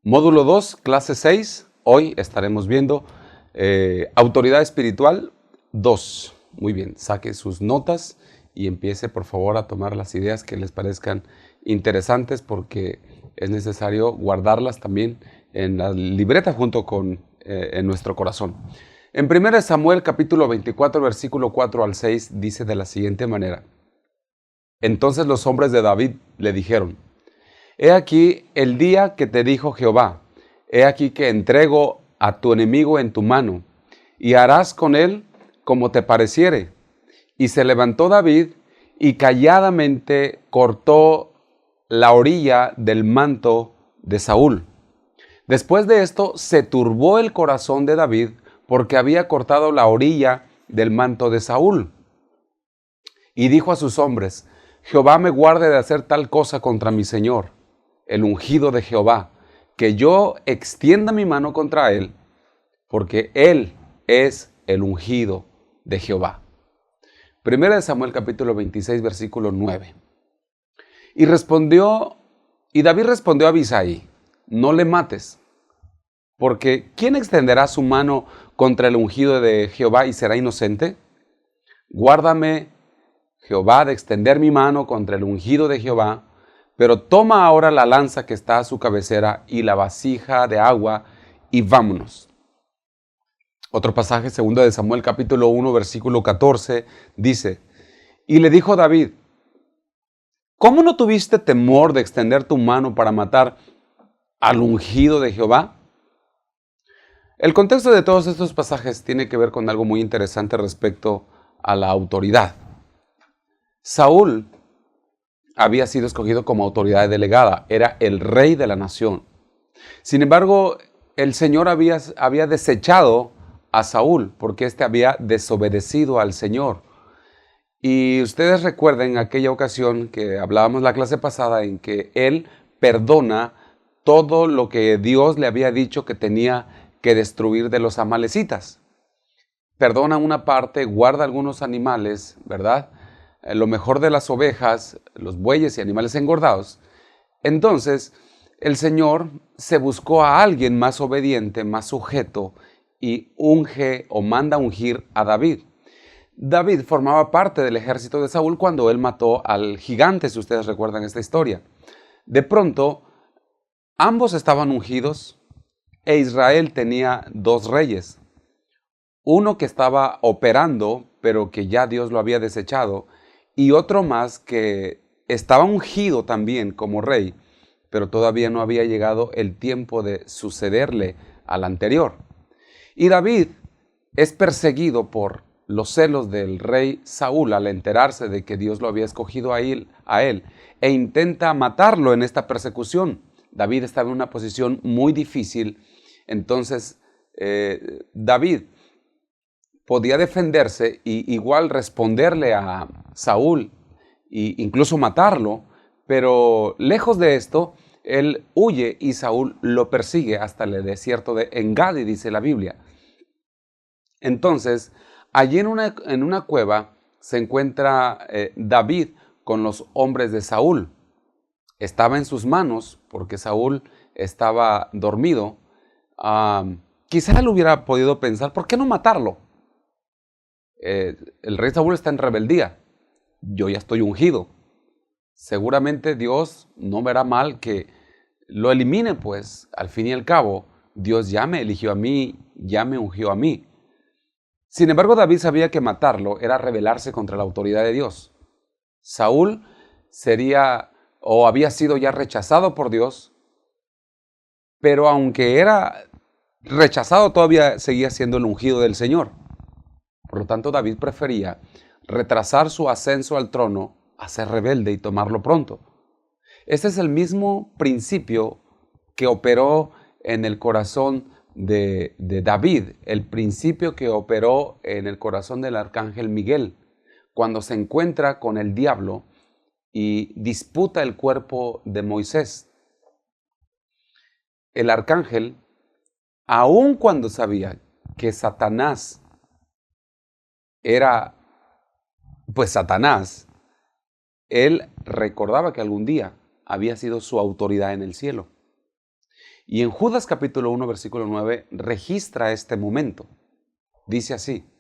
Módulo 2, clase 6. Hoy estaremos viendo autoridad espiritual 2. Muy bien, saque sus notas y empiece por favor a tomar las ideas que les parezcan interesantes, porque es necesario guardarlas también en la libreta junto con en nuestro corazón. En 1 Samuel capítulo 24, versículo 4 al 6 dice de la siguiente manera: Entonces los hombres de David le dijeron: He aquí el día que te dijo Jehová, he aquí que entrego a tu enemigo en tu mano, y harás con él como te pareciere. Y se levantó David y calladamente cortó la orilla del manto de Saúl. Después de esto se turbó el corazón de David porque había cortado la orilla del manto de Saúl. Y dijo a sus hombres: Jehová me guarde de hacer tal cosa contra mi señor, el ungido de Jehová, que yo extienda mi mano contra él, porque él es el ungido de Jehová. 1 Samuel capítulo 26, versículo 9. Y David respondió a Abisai: No le mates, porque ¿quién extenderá su mano contra el ungido de Jehová y será inocente? Guárdame, Jehová, de extender mi mano contra el ungido de Jehová, pero toma ahora la lanza que está a su cabecera y la vasija de agua, y vámonos. Otro pasaje, 2 Samuel capítulo 1, versículo 14, dice: Y le dijo David: ¿Cómo no tuviste temor de extender tu mano para matar al ungido de Jehová? El contexto de todos estos pasajes tiene que ver con algo muy interesante respecto a la autoridad. Saúl había sido escogido como autoridad delegada, era el rey de la nación. Sin embargo, el Señor había desechado a Saúl porque éste había desobedecido al Señor. Y ustedes recuerden aquella ocasión que hablábamos la clase pasada en que él perdona todo lo que Dios le había dicho que tenía que destruir de los amalecitas. Perdona una parte, guarda algunos animales, ¿verdad? Lo mejor de las ovejas, los bueyes y animales engordados. Entonces, el Señor se buscó a alguien más obediente, más sujeto, y unge o manda ungir a David. David formaba parte del ejército de Saúl cuando él mató al gigante, si ustedes recuerdan esta historia. De pronto, ambos estaban ungidos e Israel tenía dos reyes. Uno que estaba operando, pero que ya Dios lo había desechado, y otro más que estaba ungido también como rey, pero todavía no había llegado el tiempo de sucederle al anterior. Y David es perseguido por los celos del rey Saúl al enterarse de que Dios lo había escogido a él, e intenta matarlo en esta persecución. David estaba en una posición muy difícil, entonces David podía defenderse y igual responderle a Saúl e incluso matarlo, pero lejos de esto, él huye y Saúl lo persigue hasta el desierto de Engadi, dice la Biblia. Entonces, allí en una cueva se encuentra David con los hombres de Saúl. Estaba en sus manos porque Saúl estaba dormido. Quizá él hubiera podido pensar: ¿por qué no matarlo? El rey Saúl está en rebeldía, yo ya estoy ungido. Seguramente Dios no verá mal que lo elimine, pues al fin y al cabo Dios ya me eligió a mí, ya me ungió a mí. Sin embargo, David sabía que matarlo era rebelarse contra la autoridad de Dios. Saúl sería o había sido ya rechazado por Dios, pero aunque era rechazado, todavía seguía siendo el ungido del Señor. Por lo tanto, David prefería retrasar su ascenso al trono a ser rebelde y tomarlo pronto. Este es el mismo principio que operó en el corazón de David, el principio que operó en el corazón del arcángel Miguel, cuando se encuentra con el diablo y disputa el cuerpo de Moisés. El arcángel, aun cuando sabía que Satanás era pues Satanás, él recordaba que algún día había sido su autoridad en el cielo. Y en Judas capítulo 1, versículo 9, registra este momento. Dice así: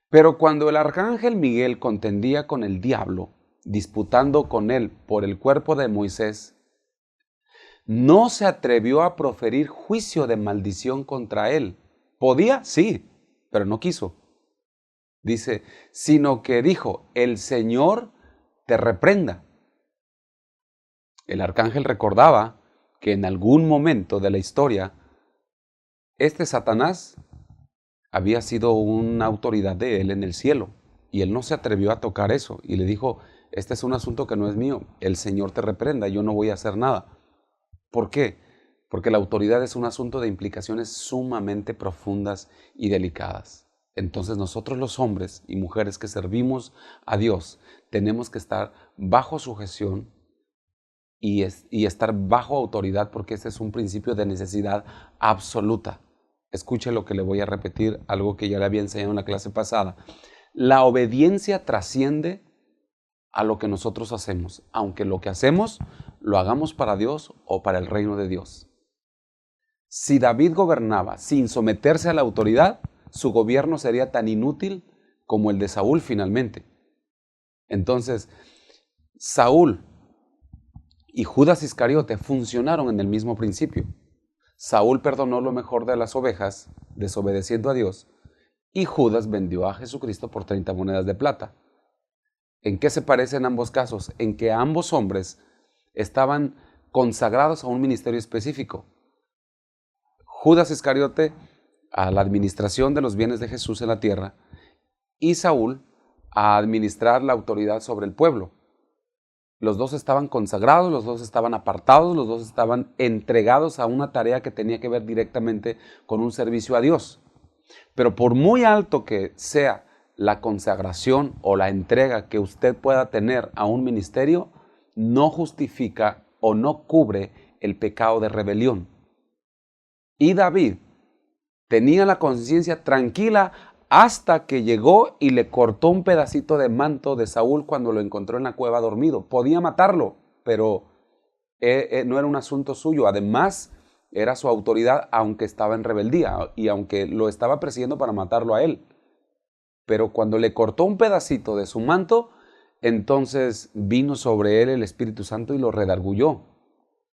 pero cuando el arcángel Miguel contendía con el diablo, disputando con él por el cuerpo de Moisés, no se atrevió a proferir juicio de maldición contra él. ¿Podía? Sí, pero no quiso. Dice, sino que dijo, el Señor te reprenda. El arcángel recordaba que en algún momento de la historia, este Satanás había sido una autoridad de él en el cielo, y él no se atrevió a tocar eso, y le dijo, este es un asunto que no es mío, el Señor te reprenda, yo no voy a hacer nada. ¿Por qué? Porque la autoridad es un asunto de implicaciones sumamente profundas y delicadas. Entonces nosotros los hombres y mujeres que servimos a Dios tenemos que estar bajo sujeción y estar bajo autoridad, porque ese es un principio de necesidad absoluta. Escuche lo que le voy a repetir, algo que ya le había enseñado en la clase pasada. La obediencia trasciende a lo que nosotros hacemos, aunque lo que hacemos lo hagamos para Dios o para el reino de Dios. Si David gobernaba sin someterse a la autoridad, su gobierno sería tan inútil como el de Saúl finalmente. Entonces, Saúl y Judas Iscariote funcionaron en el mismo principio. Saúl perdonó lo mejor de las ovejas, desobedeciendo a Dios, y Judas vendió a Jesucristo por 30 monedas de plata. ¿En qué se parecen ambos casos? En que ambos hombres estaban consagrados a un ministerio específico. Judas Iscariote a la administración de los bienes de Jesús en la tierra y Saúl a administrar la autoridad sobre el pueblo. Los dos estaban consagrados, los dos estaban apartados, los dos estaban entregados a una tarea que tenía que ver directamente con un servicio a Dios. Pero por muy alto que sea la consagración o la entrega que usted pueda tener a un ministerio, no justifica o no cubre el pecado de rebelión. Y David tenía la conciencia tranquila hasta que llegó y le cortó un pedacito de manto de Saúl cuando lo encontró en la cueva dormido. Podía matarlo, pero no era un asunto suyo. Además, era su autoridad, aunque estaba en rebeldía y aunque lo estaba persiguiendo para matarlo a él. Pero cuando le cortó un pedacito de su manto, entonces vino sobre él el Espíritu Santo y lo redarguyó.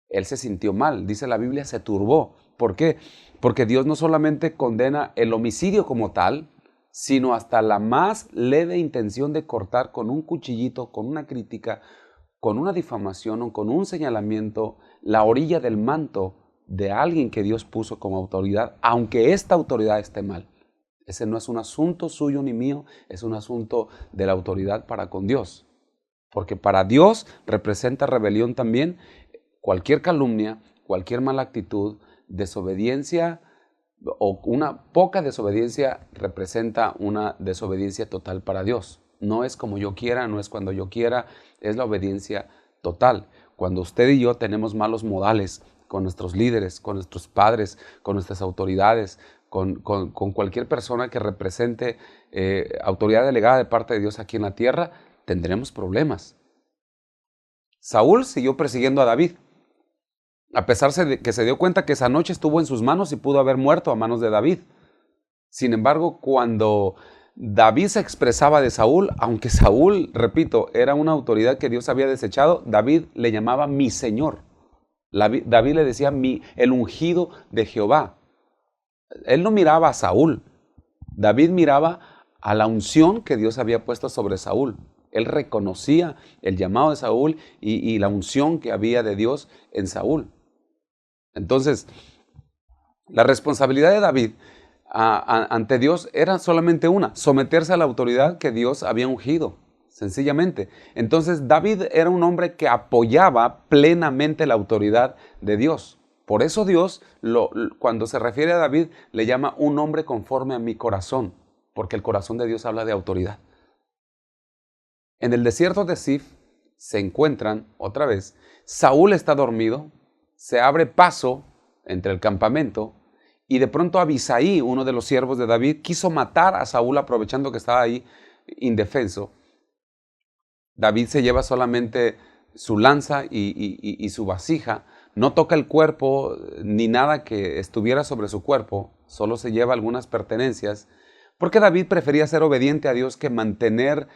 Él se sintió mal, dice la Biblia, se turbó. ¿Por qué? Porque Dios no solamente condena el homicidio como tal, sino hasta la más leve intención de cortar con un cuchillito, con una crítica, con una difamación o con un señalamiento la orilla del manto de alguien que Dios puso como autoridad, aunque esta autoridad esté mal. Ese no es un asunto suyo ni mío, es un asunto de la autoridad para con Dios. Porque para Dios representa rebelión también cualquier calumnia, cualquier mala actitud, desobediencia o una poca desobediencia representa una desobediencia total para Dios. No es como yo quiera, no es cuando yo quiera, es la obediencia total. Cuando usted y yo tenemos malos modales con nuestros líderes, con nuestros padres, con nuestras autoridades, con cualquier persona que represente autoridad delegada de parte de Dios aquí en la tierra, tendremos problemas. Saúl siguió persiguiendo a David, a pesar de que se dio cuenta que esa noche estuvo en sus manos y pudo haber muerto a manos de David. Sin embargo, cuando David se expresaba de Saúl, aunque Saúl, repito, era una autoridad que Dios había desechado, David le llamaba mi Señor. David le decía el ungido de Jehová. Él no miraba a Saúl. David miraba a la unción que Dios había puesto sobre Saúl. Él reconocía el llamado de Saúl y la unción que había de Dios en Saúl. Entonces, la responsabilidad de David ante Dios era solamente una: someterse a la autoridad que Dios había ungido, sencillamente. Entonces, David era un hombre que apoyaba plenamente la autoridad de Dios. Por eso Dios, cuando se refiere a David, le llama un hombre conforme a mi corazón, porque el corazón de Dios habla de autoridad. En el desierto de Zif se encuentran, otra vez, Saúl está dormido, se abre paso entre el campamento y de pronto Abisai, uno de los siervos de David, quiso matar a Saúl aprovechando que estaba ahí indefenso. David se lleva solamente su lanza y su vasija, no toca el cuerpo ni nada que estuviera sobre su cuerpo, solo se lleva algunas pertenencias, porque David prefería ser obediente a Dios que mantener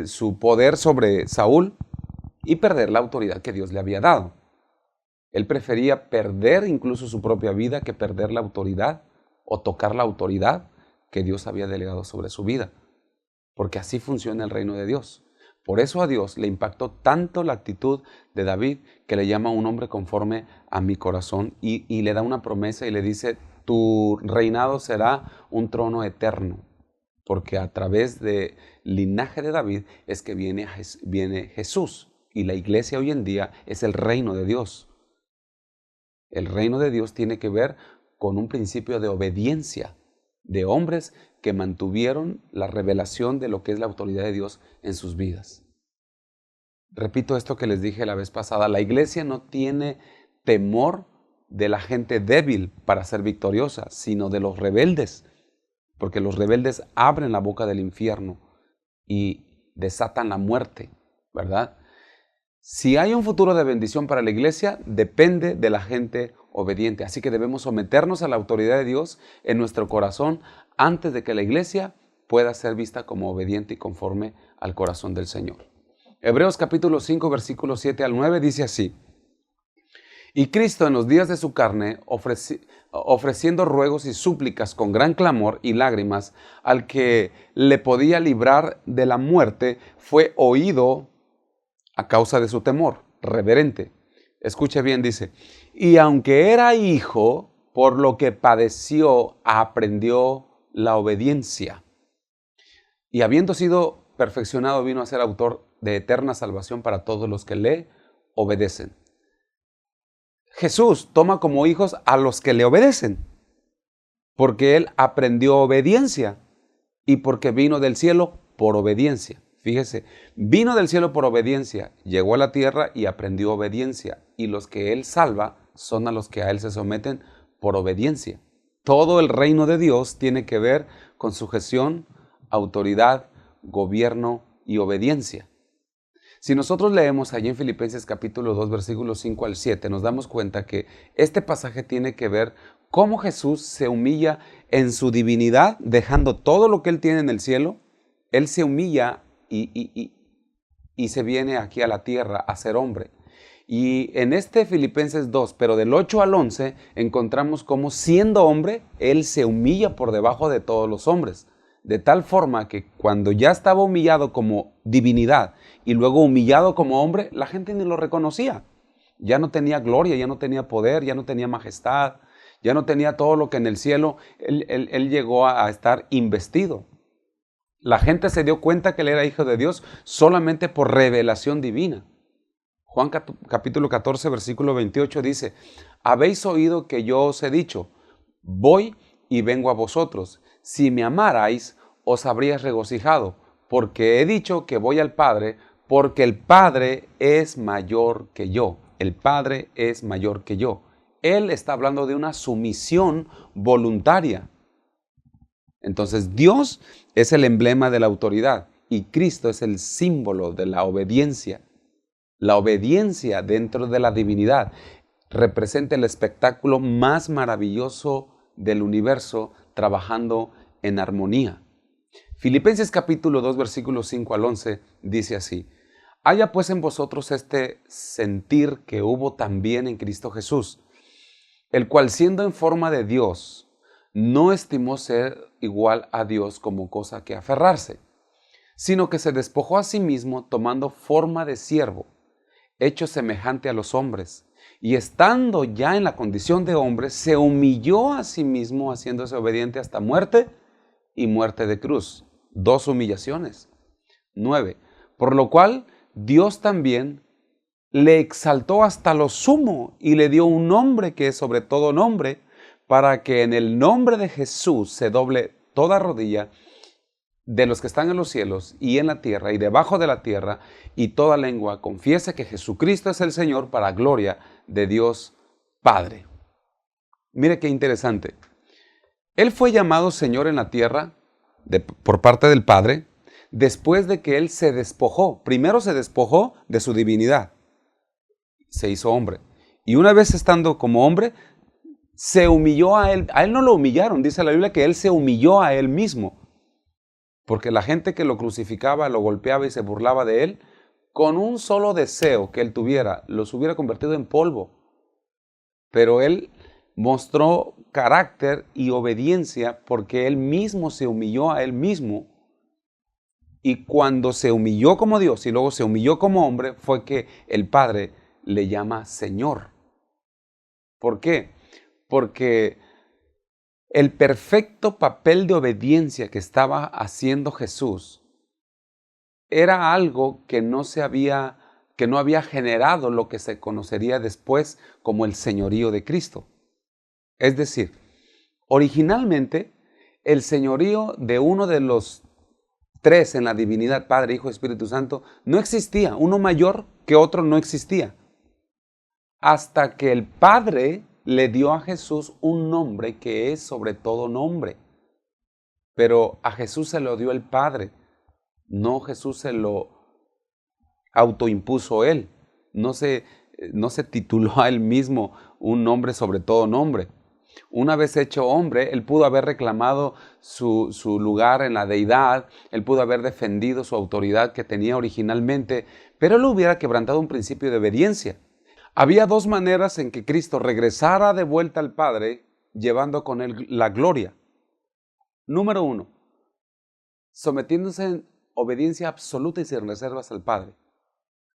su poder sobre Saúl y perder la autoridad que Dios le había dado. Él prefería perder incluso su propia vida que perder la autoridad o tocar la autoridad que Dios había delegado sobre su vida, porque así funciona el reino de Dios. Por eso a Dios le impactó tanto la actitud de David que le llama un hombre conforme a mi corazón y le da una promesa y le dice, tu reinado será un trono eterno, porque a través del linaje de David es que viene Jesús y la iglesia hoy en día es el reino de Dios. El reino de Dios tiene que ver con un principio de obediencia de hombres que mantuvieron la revelación de lo que es la autoridad de Dios en sus vidas. Repito esto que les dije la vez pasada, la iglesia no tiene temor de la gente débil para ser victoriosa, sino de los rebeldes, porque los rebeldes abren la boca del infierno y desatan la muerte, ¿verdad? Si hay un futuro de bendición para la iglesia, depende de la gente obediente. Así que debemos someternos a la autoridad de Dios en nuestro corazón antes de que la iglesia pueda ser vista como obediente y conforme al corazón del Señor. Hebreos capítulo 5, versículos 7 al 9 dice así. Y Cristo en los días de su carne, ofreciendo ruegos y súplicas con gran clamor y lágrimas al que le podía librar de la muerte, fue oído a causa de su temor, reverente. Escuche bien, dice, y aunque era hijo, por lo que padeció, aprendió la obediencia. Y habiendo sido perfeccionado, vino a ser autor de eterna salvación para todos los que le obedecen. Jesús toma como hijos a los que le obedecen, porque Él aprendió obediencia y porque vino del cielo por obediencia. Fíjese, vino del cielo por obediencia, llegó a la tierra y aprendió obediencia. Y los que Él salva son a los que a Él se someten por obediencia. Todo el reino de Dios tiene que ver con sujeción, autoridad, gobierno y obediencia. Si nosotros leemos allí en Filipenses capítulo 2, versículos 5 al 7, nos damos cuenta que este pasaje tiene que ver cómo Jesús se humilla en su divinidad, dejando todo lo que Él tiene en el cielo. Él se humilla y se viene aquí a la tierra a ser hombre. Y en este Filipenses 2, pero del 8 al 11, encontramos cómo siendo hombre, Él se humilla por debajo de todos los hombres. De tal forma que cuando ya estaba humillado como divinidad y luego humillado como hombre, la gente ni lo reconocía. Ya no tenía gloria, ya no tenía poder, ya no tenía majestad, ya no tenía todo lo que en el cielo él llegó a estar investido. La gente se dio cuenta que Él era hijo de Dios solamente por revelación divina. Juan capítulo 14, versículo 28 dice, habéis oído que yo os he dicho, voy y vengo a vosotros. Si me amarais, os habríais regocijado, porque he dicho que voy al Padre, porque el Padre es mayor que yo. El Padre es mayor que yo. Él está hablando de una sumisión voluntaria. Entonces Dios es el emblema de la autoridad y Cristo es el símbolo de la obediencia. La obediencia dentro de la divinidad representa el espectáculo más maravilloso del universo trabajando en armonía. Filipenses capítulo 2 versículos 5 al 11 dice así, haya pues en vosotros este sentir que hubo también en Cristo Jesús, el cual siendo en forma de Dios, no estimó ser igual a Dios como cosa que aferrarse, sino que se despojó a sí mismo tomando forma de siervo, hecho semejante a los hombres, y estando ya en la condición de hombre, se humilló a sí mismo, haciéndose obediente hasta muerte y muerte de cruz. 2 humillaciones. 9. Por lo cual Dios también le exaltó hasta lo sumo y le dio un nombre que es sobre todo nombre, para que en el nombre de Jesús se doble toda rodilla de los que están en los cielos y en la tierra y debajo de la tierra, y toda lengua confiese que Jesucristo es el Señor para gloria de Dios Padre. Mire qué interesante. Él fue llamado Señor en la tierra por parte del Padre después de que Él se despojó. Primero se despojó de su divinidad. Se hizo hombre. Y una vez estando como hombre, se humilló a él. A él no lo humillaron, dice la Biblia que él se humilló a él mismo. Porque la gente que lo crucificaba, lo golpeaba y se burlaba de él, con un solo deseo que él tuviera, los hubiera convertido en polvo. Pero él mostró carácter y obediencia porque él mismo se humilló a él mismo. Y cuando se humilló como Dios y luego se humilló como hombre, fue que el Padre le llama Señor. ¿Por qué? Porque el perfecto papel de obediencia que estaba haciendo Jesús era algo que no había generado lo que se conocería después como el señorío de Cristo. Es decir, originalmente el señorío de uno de los tres en la divinidad, Padre, Hijo y Espíritu Santo, no existía. Uno mayor que otro no existía. Hasta que el Padre le dio a Jesús un nombre que es sobre todo nombre. Pero a Jesús se lo dio el Padre. No, Jesús se lo autoimpuso él. No se tituló a él mismo un nombre sobre todo nombre. Una vez hecho hombre, él pudo haber reclamado su lugar en la deidad, él pudo haber defendido su autoridad que tenía originalmente, pero él hubiera quebrantado un principio de obediencia. Había dos maneras en que Cristo regresara de vuelta al Padre, llevando con él la gloria. Número 1, sometiéndose en obediencia absoluta y sin reservas al Padre.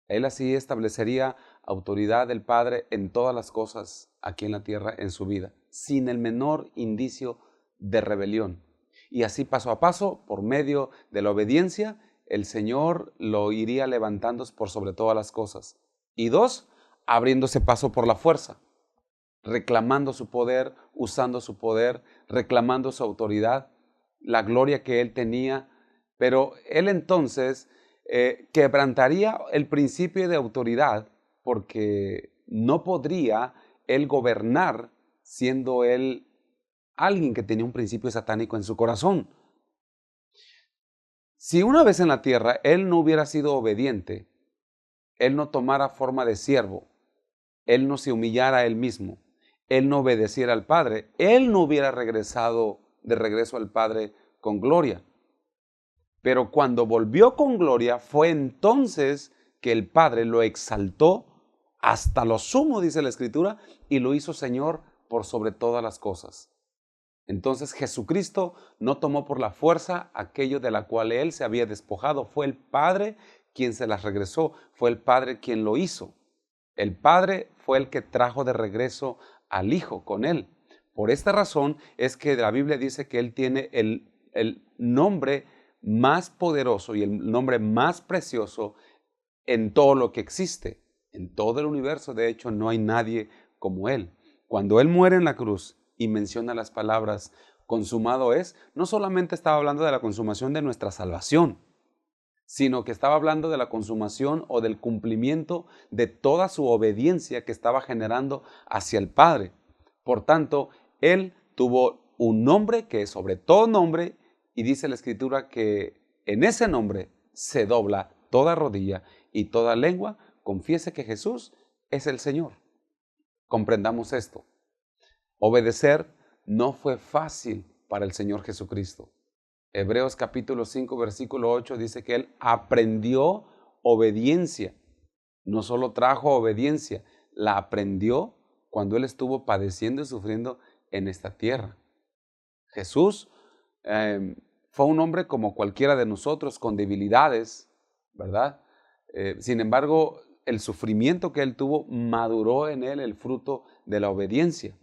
Él así establecería autoridad del Padre en todas las cosas aquí en la tierra en su vida, sin el menor indicio de rebelión. Y así paso a paso, por medio de la obediencia, el Señor lo iría levantando por sobre todas las cosas. Y 2, abriéndose paso por la fuerza, reclamando su poder, usando su poder, reclamando su autoridad, la gloria que él tenía. Pero él entonces quebrantaría el principio de autoridad porque no podría él gobernar siendo él alguien que tenía un principio satánico en su corazón. Si una vez en la tierra él no hubiera sido obediente, él no tomara forma de siervo, él no se humillara a él mismo, él no obedeciera al Padre, él no hubiera regresado de regreso al Padre con gloria. Pero cuando volvió con gloria, fue entonces que el Padre lo exaltó hasta lo sumo, dice la Escritura, y lo hizo Señor por sobre todas las cosas. Entonces Jesucristo no tomó por la fuerza aquello de la cual Él se había despojado. Fue el Padre quien se las regresó, fue el Padre quien lo hizo. El Padre fue el que trajo de regreso al Hijo con Él. Por esta razón es que la Biblia dice que Él tiene el nombre más poderoso y el nombre más precioso en todo lo que existe. En todo el universo, de hecho, no hay nadie como Él. Cuando Él muere en la cruz y menciona las palabras consumado es, no solamente estaba hablando de la consumación de nuestra salvación, sino que estaba hablando de la consumación o del cumplimiento de toda su obediencia que estaba generando hacia el Padre. Por tanto, Él tuvo un nombre que es sobre todo nombre, y dice la Escritura que en ese nombre se dobla toda rodilla y toda lengua confiese que Jesús es el Señor. Comprendamos esto. Obedecer no fue fácil para el Señor Jesucristo. Hebreos capítulo 5, versículo 8 dice que Él aprendió obediencia. No solo trajo obediencia, la aprendió cuando Él estuvo padeciendo y sufriendo en esta tierra. Jesús fue un hombre como cualquiera de nosotros, con debilidades, ¿verdad? Sin embargo, el sufrimiento que Él tuvo maduró en Él el fruto de la obediencia.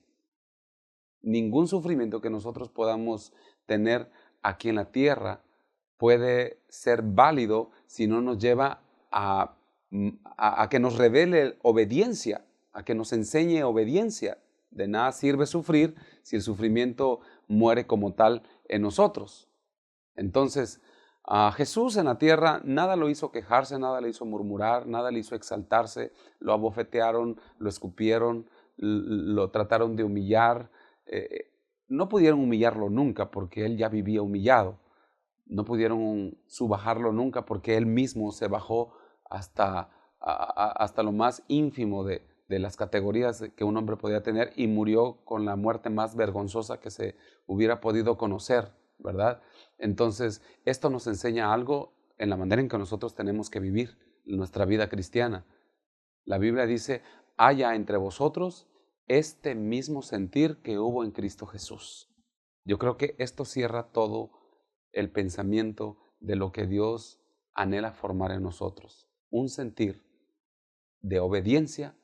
Ningún sufrimiento que nosotros podamos tener aquí en la tierra puede ser válido si no nos lleva a que nos revele obediencia, a que nos enseñe obediencia. De nada sirve sufrir si el sufrimiento muere como tal en nosotros. Entonces, a Jesús en la tierra nada lo hizo quejarse, nada le hizo murmurar, nada le hizo exaltarse, lo abofetearon, lo escupieron, lo trataron de humillar. No pudieron humillarlo nunca porque él ya vivía humillado. No pudieron subajarlo nunca porque él mismo se bajó hasta lo más ínfimo de las categorías que un hombre podía tener y murió con la muerte más vergonzosa que se hubiera podido conocer, ¿verdad? Entonces, esto nos enseña algo en la manera en que nosotros tenemos que vivir nuestra vida cristiana. La Biblia dice, haya entre vosotros este mismo sentir que hubo en Cristo Jesús. Yo creo que esto cierra todo el pensamiento de lo que Dios anhela formar en nosotros. Un sentir de obediencia,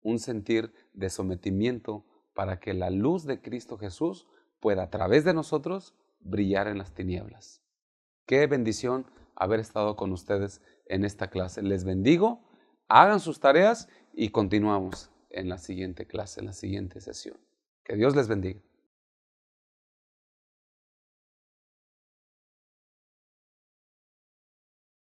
un sentir de sometimiento para que la luz de Cristo Jesús pueda a través de nosotros brillar en las tinieblas. Qué bendición haber estado con ustedes en esta clase. Les bendigo, hagan sus tareas y continuamos en la siguiente clase, en la siguiente sesión. Que Dios les bendiga.